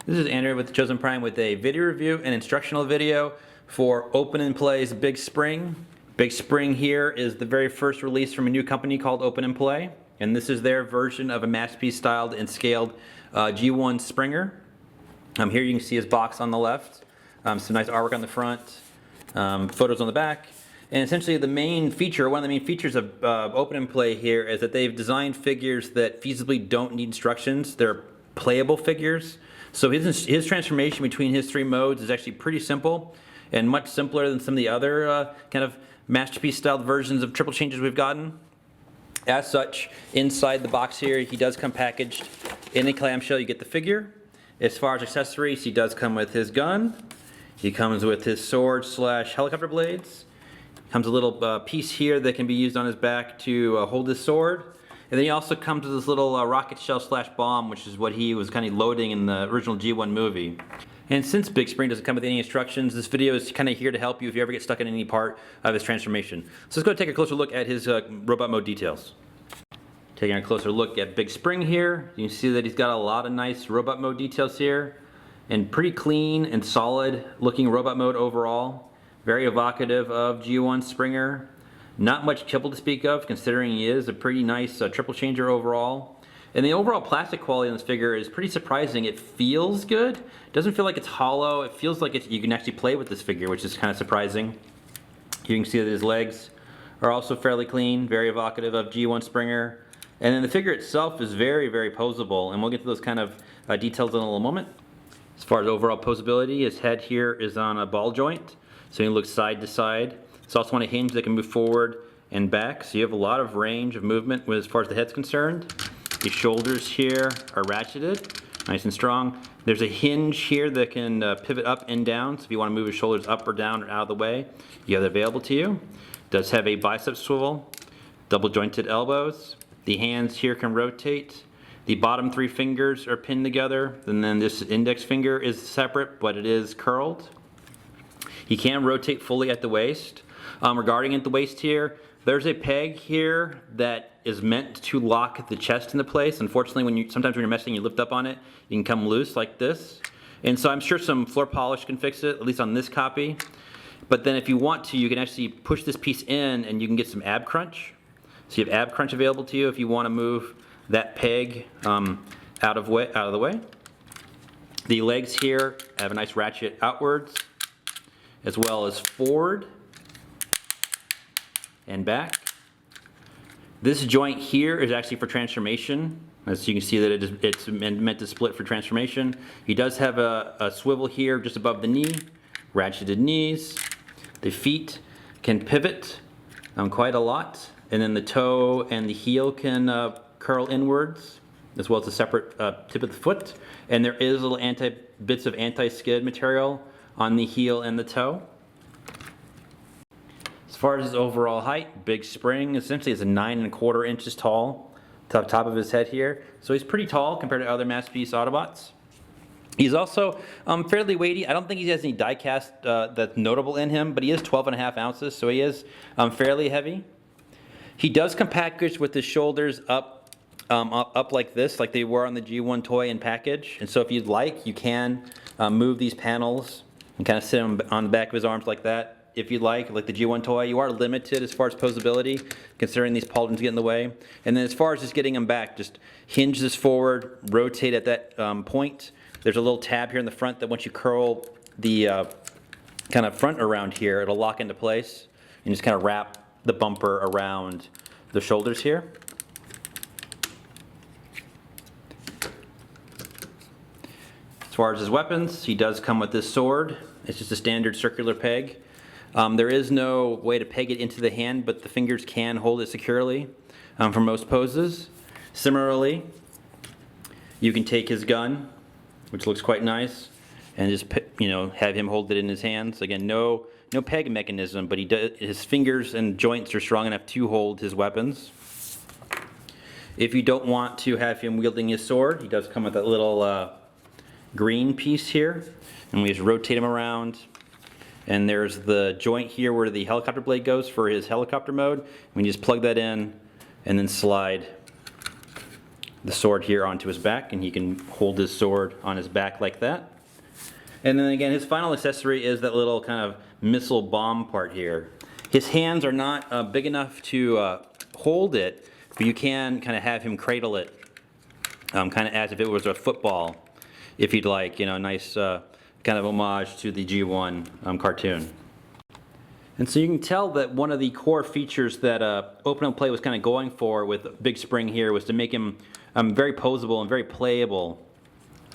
This is Andrew with Chosen Prime with a video review and instructional video for Open and Play's Big Spring. Big Spring here is the very first release from a new company called Open and Play, and this is their version of a masterpiece styled and scaled G1 Springer. Here you can see his box on the left, some nice artwork on the front, photos on the back. And essentially one of the main features of Open and Play here is that they've designed figures that feasibly don't need instructions. They're playable figures. So his transformation between his three modes is actually pretty simple and much simpler than some of the other kind of masterpiece styled versions of triple changes we've gotten. As such, inside the box here, he does come packaged in a clamshell. You get the figure. As far as accessories, he does come with his gun. He comes with his sword / helicopter blades. Comes a little piece here that can be used on his back to hold his sword. And then he also comes with this little rocket shell / bomb, which is what he was kind of loading in the original G1 movie. And since Big Spring doesn't come with any instructions, this video is kind of here to help you if you ever get stuck in any part of his transformation. So let's go take a closer look at his robot mode details. Taking a closer look at Big Spring here, you can see that he's got a lot of nice robot mode details here. And pretty clean and solid looking robot mode overall. Very evocative of G1 Springer. Not much kibble to speak of, considering he is a pretty nice triple changer overall. And the overall plastic quality on this figure is pretty surprising. It feels good. It doesn't feel like it's hollow. It feels like you can actually play with this figure, which is kind of surprising. You can see that his legs are also fairly clean, very evocative of G1 Springer. And then the figure itself is very, very poseable, and we'll get to those kind of details in a little moment. As far as overall posability, his head here is on a ball joint, so he looks side to side. It's also on a hinge that can move forward and back, so you have a lot of range of movement as far as the head's concerned. The shoulders here are ratcheted, nice and strong. There's a hinge here that can pivot up and down, so if you want to move his shoulders up or down or out of the way, you have that available to you. It does have a bicep swivel, double jointed elbows. The hands here can rotate. The bottom three fingers are pinned together, and then this index finger is separate, but it is curled. He can rotate fully at the waist. Regarding at the waist here, there's a peg here that is meant to lock the chest into place. Unfortunately, sometimes when you're messing, you lift up on it, you can come loose like this. And so I'm sure some floor polish can fix it, at least on this copy. But then if you want to, you can actually push this piece in and you can get some ab crunch. So you have ab crunch available to you if you want to move that peg out of the way. The legs here have a nice ratchet outwards, as well as forward and back. This joint here is actually for transformation. As you can see that it's meant to split for transformation. He does have a swivel here just above the knee, ratcheted knees. The feet can pivot quite a lot, and then the toe and the heel can curl inwards, as well as a separate tip of the foot. And there is little bits of anti-skid material on the heel and the toe. As far as his overall height, Big Spring essentially is a 9¼ inches tall, top of his head here. So he's pretty tall compared to other masterpiece Autobots. He's also fairly weighty. I don't think he has any die cast that's notable in him, but he is 12½ ounces, so he is fairly heavy. He does come packaged with his shoulders up like this, like they were on the G1 toy and package. And so if you'd like, you can move these panels and kind of sit him on the back of his arms like that. If you'd like the G1 toy. You are limited as far as posability, considering these pauldrons get in the way. And then as far as just getting them back, just hinge this forward, rotate at that point. There's a little tab here in the front that once you curl the kind of front around here, it'll lock into place. And just kind of wrap the bumper around the shoulders here. As far as his weapons, he does come with this sword. It's just a standard circular peg. There is no way to peg it into the hand, but the fingers can hold it securely for most poses. Similarly, you can take his gun, which looks quite nice, and just have him hold it in his hands. Again, no peg mechanism, but his fingers and joints are strong enough to hold his weapons. If you don't want to have him wielding his sword, he does come with that little green piece here, and we just rotate him around. And there's the joint here where the helicopter blade goes for his helicopter mode. We just plug that in and then slide the sword here onto his back, and he can hold his sword on his back like that. And then again, his final accessory is that little kind of missile bomb part here. His hands are not big enough to hold it, but you can kind of have him cradle it, kind of as if it was a football, if you'd like, you know, nice kind of homage to the G1 cartoon. And so you can tell that one of the core features that Open and Play was kind of going for with Big Spring here was to make him very poseable and very playable.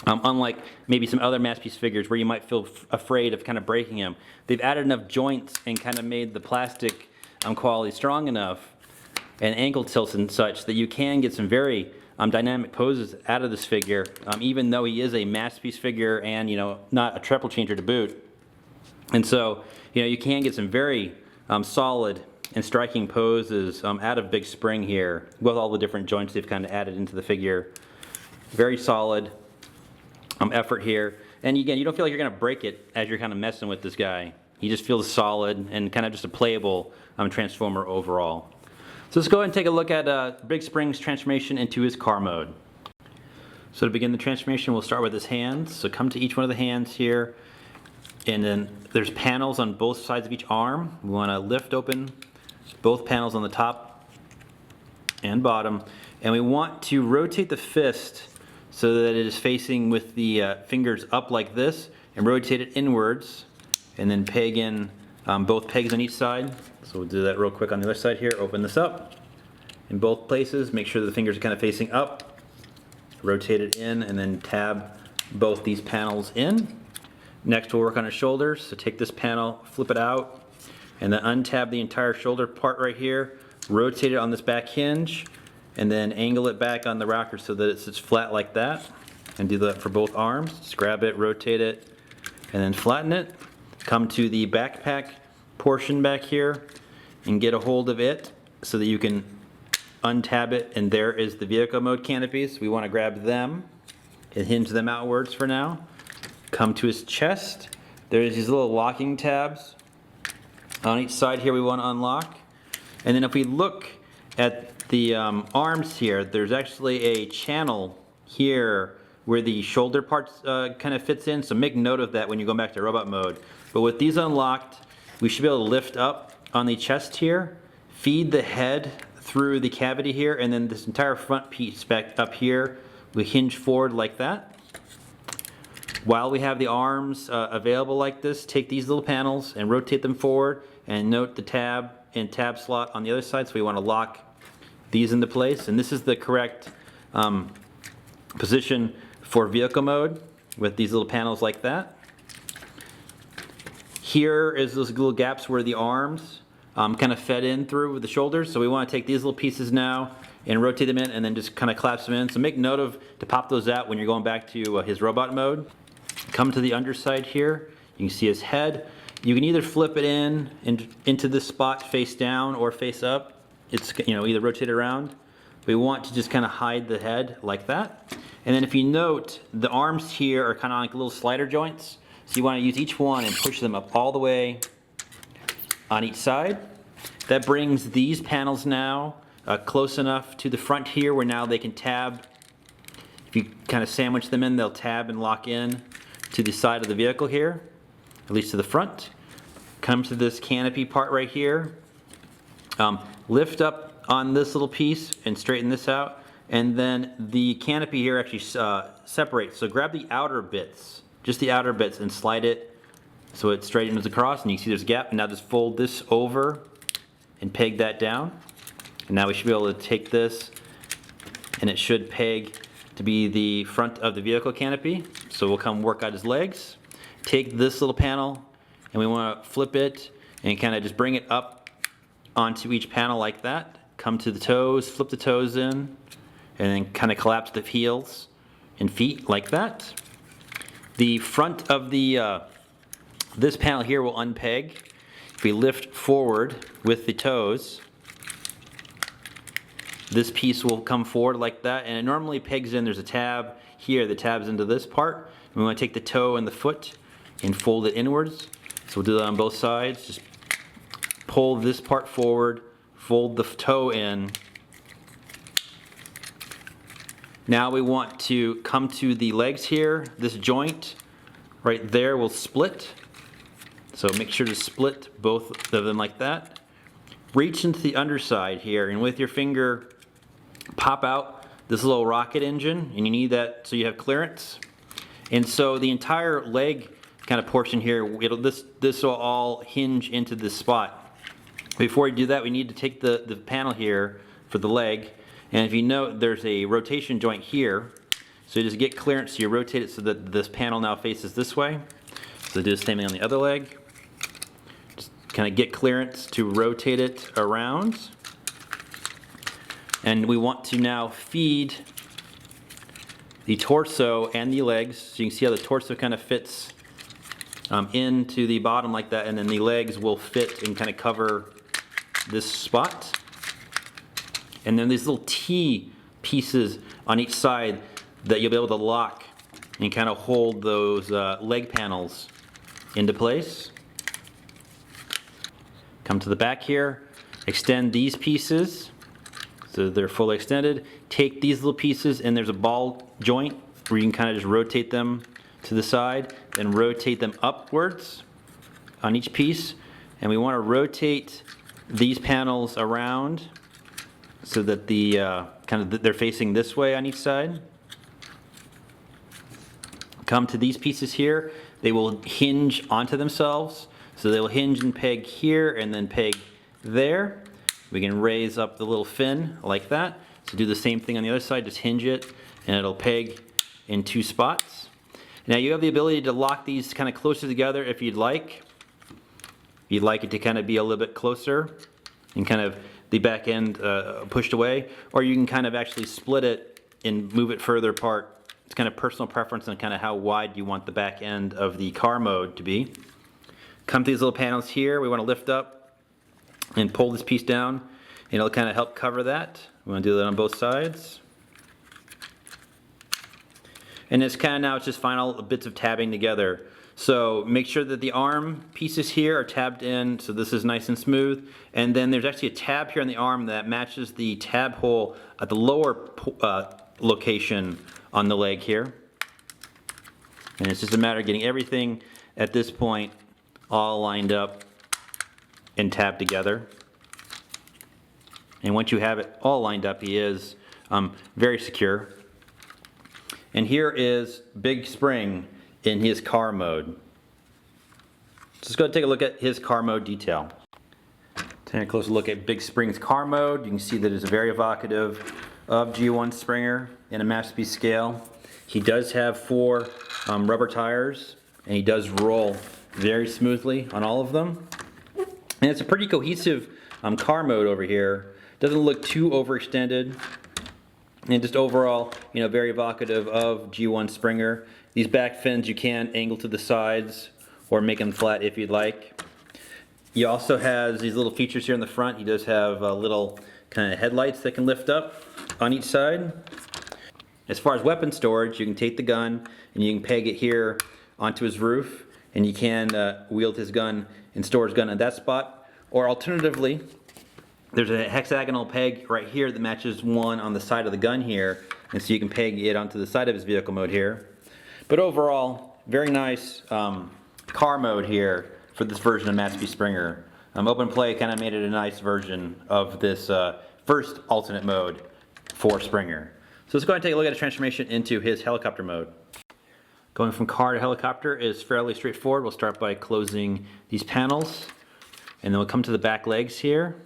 Unlike maybe some other masterpiece figures where you might feel afraid of kind of breaking him. They've added enough joints and kind of made the plastic quality strong enough and ankle tilts and such that you can get some very dynamic poses out of this figure, even though he is a masterpiece figure and, you know, not a treble changer to boot. And so, you know, you can get some very solid and striking poses out of Big Spring here with all the different joints they've kind of added into the figure. Very solid effort here. And again, you don't feel like you're going to break it as you're kind of messing with this guy. He just feels solid and kind of just a playable Transformer overall. So let's go ahead and take a look at Big Spring's transformation into his car mode. So to begin the transformation, we'll start with his hands. So come to each one of the hands here, and then there's panels on both sides of each arm. We want to lift open both panels on the top and bottom, and we want to rotate the fist so that it is facing with the fingers up like this, and rotate it inwards, and then peg in both pegs on each side. So we'll do that real quick on the other side here. Open this up in both places. Make sure the fingers are kind of facing up. Rotate it in and then tab both these panels in. Next we'll work on his shoulders. So take this panel, flip it out, and then untab the entire shoulder part right here. Rotate it on this back hinge, and then angle it back on the rocker so that it sits flat like that. And do that for both arms. Just grab it, rotate it, and then flatten it. Come to the backpack portion back here and get a hold of it so that you can untab it, and there is the vehicle mode canopies. We want to grab them and hinge them outwards for now. Come to his chest. There's these little locking tabs on each side here we want to unlock. And then if we look at the arms here, there's actually a channel here where the shoulder parts kind of fits in, so make note of that when you go back to robot mode. But with these unlocked, we should be able to lift up on the chest here, feed the head through the cavity here, and then this entire front piece back up here, we hinge forward like that. While we have the arms available like this, take these little panels and rotate them forward, and note the tab and tab slot on the other side, so we want to lock these into place. And this is the correct position for vehicle mode with these little panels like that. Here is those little gaps where the arms kind of fed in through with the shoulders. So we want to take these little pieces now and rotate them in and then just kind of collapse them in. So make note of to pop those out when you're going back to his robot mode. Come to the underside here. You can see his head. You can either flip it in into this spot face down or face up. It's, you know, either rotate it around. We want to just kind of hide the head like that. And then if you note, the arms here are kind of like little slider joints. So you want to use each one and push them up all the way on each side. That brings these panels now close enough to the front here where now they can tab. If you kind of sandwich them in, they'll tab and lock in to the side of the vehicle here, at least to the front. Come to this canopy part right here. Lift up on this little piece and straighten this out. And then the canopy here actually separates. So grab the outer bits, just the outer bits, and slide it so it straightens across, and you can see there's a gap. And now just fold this over and peg that down. And now we should be able to take this, and it should peg to be the front of the vehicle canopy. So we'll come work out his legs. Take this little panel, and we want to flip it and kind of just bring it up onto each panel like that. Come to the toes, flip the toes in, and then kind of collapse the heels and feet like that. The front of the this panel here will unpeg. If we lift forward with the toes, this piece will come forward like that, and it normally pegs in. There's a tab here that tabs into this part. We want to take the toe and the foot and fold it inwards. So we'll do that on both sides. Just pull this part forward, fold the toe in, Now we want to come to the legs here. This joint right there will split. So make sure to split both of them like that. Reach into the underside here and with your finger pop out this little rocket engine, and you need that so you have clearance. And so the entire leg kind of portion here, this will all hinge into this spot. Before we do that, we need to take the panel here for the leg, and if you note, there's a rotation joint here. So you just get clearance, so you rotate it so that this panel now faces this way. So do the same thing on the other leg. Just kind of get clearance to rotate it around. And we want to now feed the torso and the legs. So you can see how the torso kind of fits into the bottom like that, and then the legs will fit and kind of cover this spot. And then these little T pieces on each side that you'll be able to lock and kind of hold those leg panels into place. Come to the back here, extend these pieces so they're fully extended. Take these little pieces, and there's a ball joint where you can kind of just rotate them to the side, then rotate them upwards on each piece. And we want to rotate these panels around so that they're facing this way on each side. Come to these pieces here. They will hinge onto themselves. So they will hinge and peg here and then peg there. We can raise up the little fin like that. So do the same thing on the other side, just hinge it and it'll peg in two spots. Now you have the ability to lock these kind of closer together if you'd like. If you'd like it to kind of be a little bit closer and kind of the back end pushed away, or you can kind of actually split it and move it further apart. It's kind of personal preference on kind of how wide you want the back end of the car mode to be. Come to these little panels here. We want to lift up and pull this piece down, and it'll kind of help cover that. We want to do that on both sides. And it's kind of now it's just final bits of tabbing together. So make sure that the arm pieces here are tabbed in, so this is nice and smooth. And then there's actually a tab here on the arm that matches the tab hole at the lower location on the leg here. And it's just a matter of getting everything at this point all lined up and tabbed together. And once you have it all lined up, he is very secure. And here is Big Spring in his car mode. Let's go take a look at his car mode detail. Taking a closer look at Big Spring's car mode, you can see that it's very evocative of G1 Springer in a masterpiece scale. He does have 4 rubber tires, and he does roll very smoothly on all of them. And it's a pretty cohesive car mode over here. Doesn't look too overextended, and just overall, you know, very evocative of G1 Springer. These back fins you can angle to the sides or make them flat if you'd like. He also has these little features here in the front. He does have little kind of headlights that can lift up on each side. As far as weapon storage, you can take the gun and you can peg it here onto his roof, and you can wield his gun and store his gun at that spot. Or alternatively, there's a hexagonal peg right here that matches one on the side of the gun here, and so you can peg it onto the side of his vehicle mode here. But overall, very nice car mode here for this version of Masterpiece Springer. Open Play kind of made it a nice version of this first alternate mode for Springer. So let's go ahead and take a look at a transformation into his helicopter mode. Going from car to helicopter is fairly straightforward. We'll start by closing these panels, and then we'll come to the back legs here.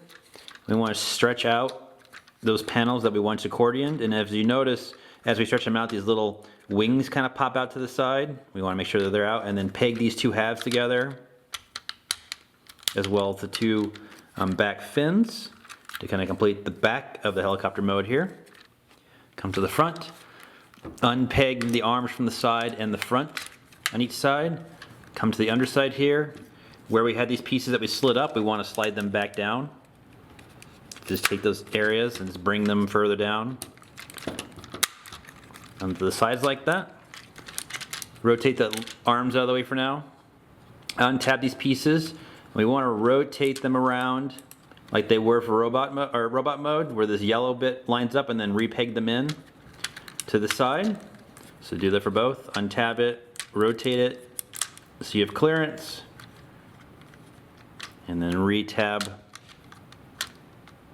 We want to stretch out those panels that we once accordioned, and as you notice, as we stretch them out, these little wings kind of pop out to the side. We want to make sure that they're out, and then peg these 2 halves together, as well as the 2 back fins to kind of complete the back of the helicopter mode here. Come to the front, unpeg the arms from the side and the front on each side. Come to the underside here. Where we had these pieces that we slid up, we want to slide them back down. Just take those areas and just bring them further down onto the sides like that. Rotate the arms out of the way for now. Untab these pieces. We want to rotate them around like they were for robot mode, where this yellow bit lines up, and then repeg them in to the side. So do that for both. Untab it, rotate it, so you have clearance, and then re-tab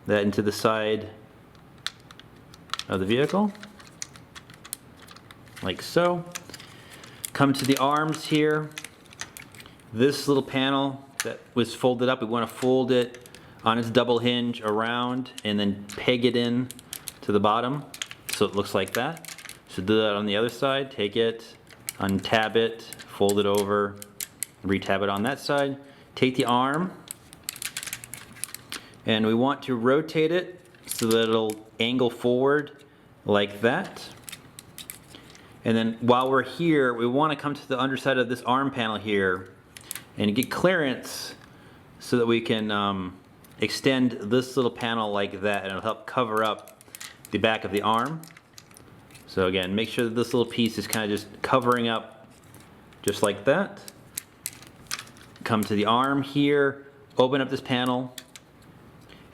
that into the side of the vehicle, like so. Come to the arms here. This little panel that was folded up, we want to fold it on its double hinge around and then peg it in to the bottom so it looks like that. So do that on the other side. Take it, untab it, fold it over, re-tab it on that side. Take the arm, and we want to rotate it so that it'll angle forward like that. And then while we're here, we want to come to the underside of this arm panel here and get clearance so that we can extend this little panel like that, and it'll help cover up the back of the arm. So again, make sure that this little piece is kind of just covering up just like that. Come to the arm here, open up this panel,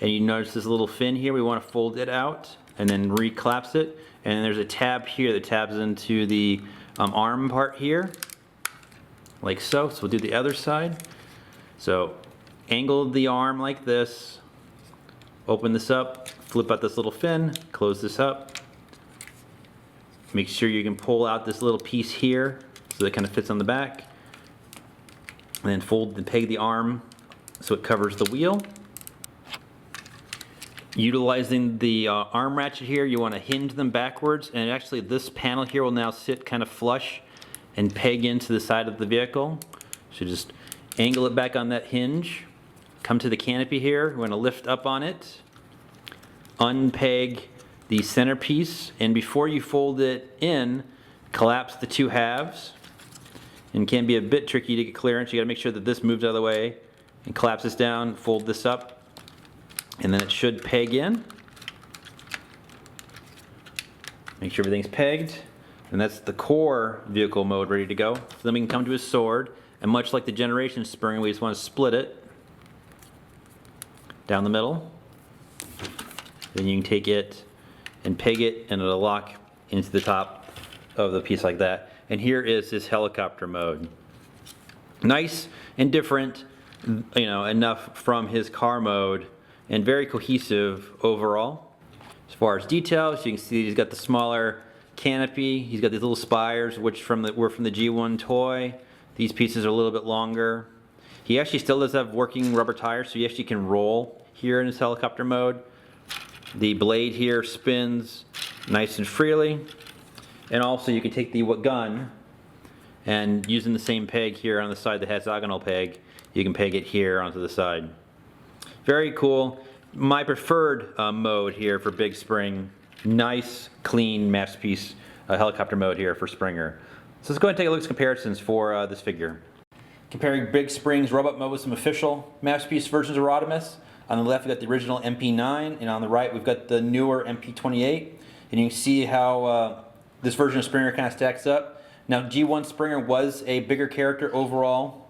and you notice this little fin here. We want to fold it out and then re-collapse it. And then there's a tab here that tabs into the arm part here, like so. So we'll do the other side. So angle the arm like this, open this up, flip out this little fin, close this up. Make sure you can pull out this little piece here so that it kind of fits on the back. And then fold and peg the arm so it covers the wheel. Utilizing the arm ratchet here, you want to hinge them backwards, and actually this panel here will now sit kind of flush and peg into the side of the vehicle. So just angle it back on that hinge, come to the canopy here, you want to lift up on it, unpeg the centerpiece, and before you fold it in, collapse the two halves. And it can be a bit tricky to get clearance. You got to make sure that this moves out of the way and collapse this down, fold this up, and then it should peg in. Make sure everything's pegged. And that's the core vehicle mode ready to go. So then we can come to a sword, and much like the generation spring, we just want to split it down the middle. Then you can take it and peg it, and it'll lock into the top of the piece like that. And here is this helicopter mode. Nice and different, you know, enough from his car mode, and very cohesive overall. As far as details, you can see he's got the smaller canopy. He's got these little spires, which were from the G1 toy. These pieces are a little bit longer. He actually still does have working rubber tires, so he actually can roll here in his helicopter mode. The blade here spins nice and freely. And also you can take the gun, and using the same peg here on the side, the hexagonal peg, you can peg it here onto the side. Very cool. My preferred mode here for Big Spring. Nice, clean masterpiece helicopter mode here for Springer. So let's go ahead and take a look at some comparisons for this figure. Comparing Big Spring's robot mode with some official masterpiece versions of Rodimus. On the left we've got the original MP9, and on the right we've got the newer MP28. And you can see how this version of Springer kind of stacks up. Now G1 Springer was a bigger character overall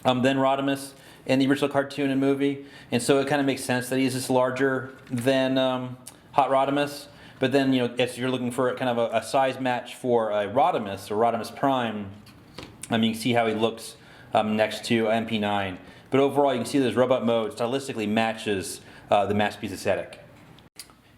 than Rodimus in the original cartoon and movie, and so it kind of makes sense that he's just larger than Hot Rodimus. But then, you know, if you're looking for kind of a size match for a Rodimus or Rodimus Prime, you can see how he looks next to MP9. But overall, you can see this robot mode stylistically matches the masterpiece aesthetic.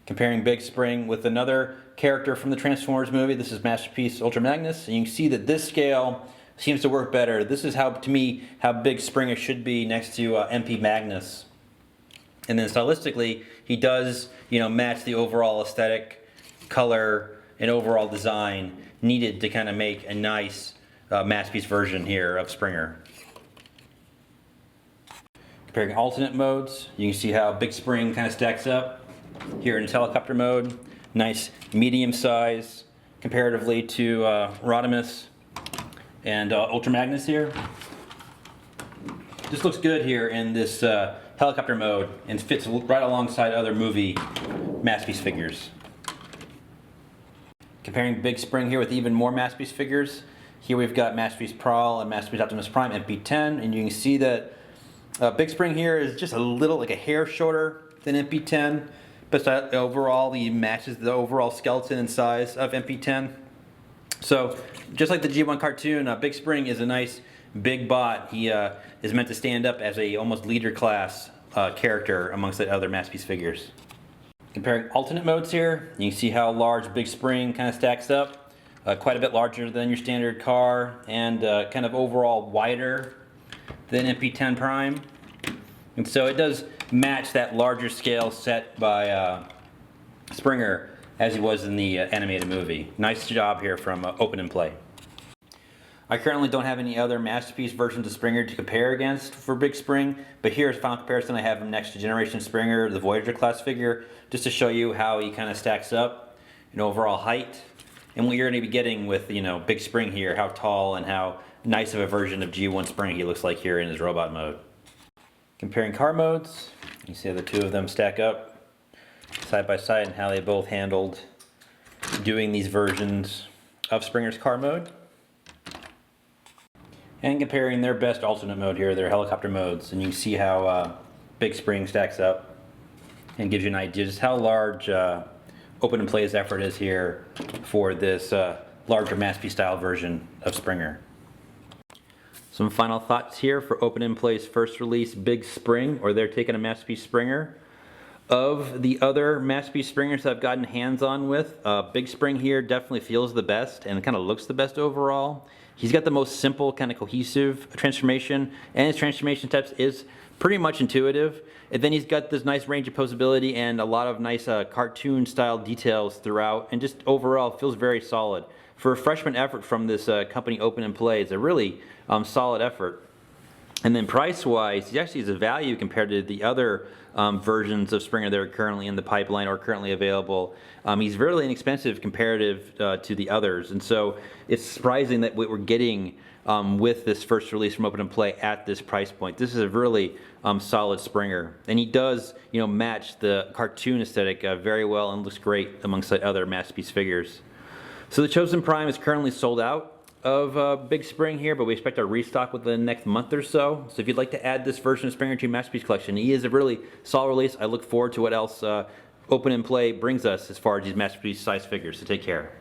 Comparing Big Spring with another character from the Transformers movie, this is Masterpiece Ultra Magnus, and you can see that this scale seems to work better. This is how, to me, how Big Springer should be next to MP Magnus. And then stylistically, he does, you know, match the overall aesthetic, color, and overall design needed to kind of make a nice masterpiece version here of Springer. Comparing alternate modes, you can see how Big Spring kind of stacks up here in its helicopter mode. Nice medium size comparatively to Rodimus and Ultra Magnus here. This looks good here in this helicopter mode and fits right alongside other movie masterpiece figures. Comparing Big Spring here with even more masterpiece figures. Here we've got Masterpiece Prowl and Masterpiece Optimus Prime MP10, and you can see that Big Spring here is just a little, like a hair shorter than MP10, but overall he matches the overall skeleton and size of MP10. So just like the G1 cartoon, Big Spring is a nice big bot. He is meant to stand up as a almost leader class character amongst the other Masterpiece figures. Comparing alternate modes here, you can see how large Big Spring kind of stacks up. Quite a bit larger than your standard car, and kind of overall wider than MP10 Prime. And so it does match that larger scale set by Springer as he was in the animated movie. Nice job here from Open and Play. I currently don't have any other Masterpiece versions of Springer to compare against for Big Spring, but here's a final comparison. I have him next to Generation Springer, the Voyager class figure, just to show you how he kind of stacks up in overall height. And what you're going to be getting with, you know, Big Spring here, how tall and how nice of a version of G1 Spring he looks like here in his robot mode. Comparing car modes, you see how the two of them stack up side by side and how they both handled doing these versions of Springer's car mode. And comparing their best alternate mode here, their helicopter modes, and you can see how Big Spring stacks up and gives you an idea just how large Open and Play's effort is here for this larger Masterpiece style version of Springer. Some final thoughts here for Open and Play's first release Big Spring, or they're taking a Masterpiece Springer. Of the other Masterpiece Springers I've gotten hands on with, Big Spring here definitely feels the best and kind of looks the best overall. He's got the most simple, kind of cohesive transformation, and his transformation steps is pretty much intuitive. And then he's got this nice range of posability and a lot of nice cartoon style details throughout, and just overall feels very solid. For a freshman effort from this company Open and Play, it's a really solid effort. And then price-wise, he actually is a value compared to the other versions of Springer that are currently in the pipeline or currently available. He's really inexpensive comparative to the others, and so it's surprising that what we're getting with this first release from Open and Play at this price point. This is a really solid Springer, and he does, you know, match the cartoon aesthetic very well and looks great amongst the other Masterpiece figures. So the Chosen Prime is currently sold out of Big Spring here, but we expect a restock within the next month or so. So if you'd like to add this version of Springer to your Masterpiece collection, he is a really solid release. I look forward to what else Open and Play brings us as far as these Masterpiece size figures. So take care.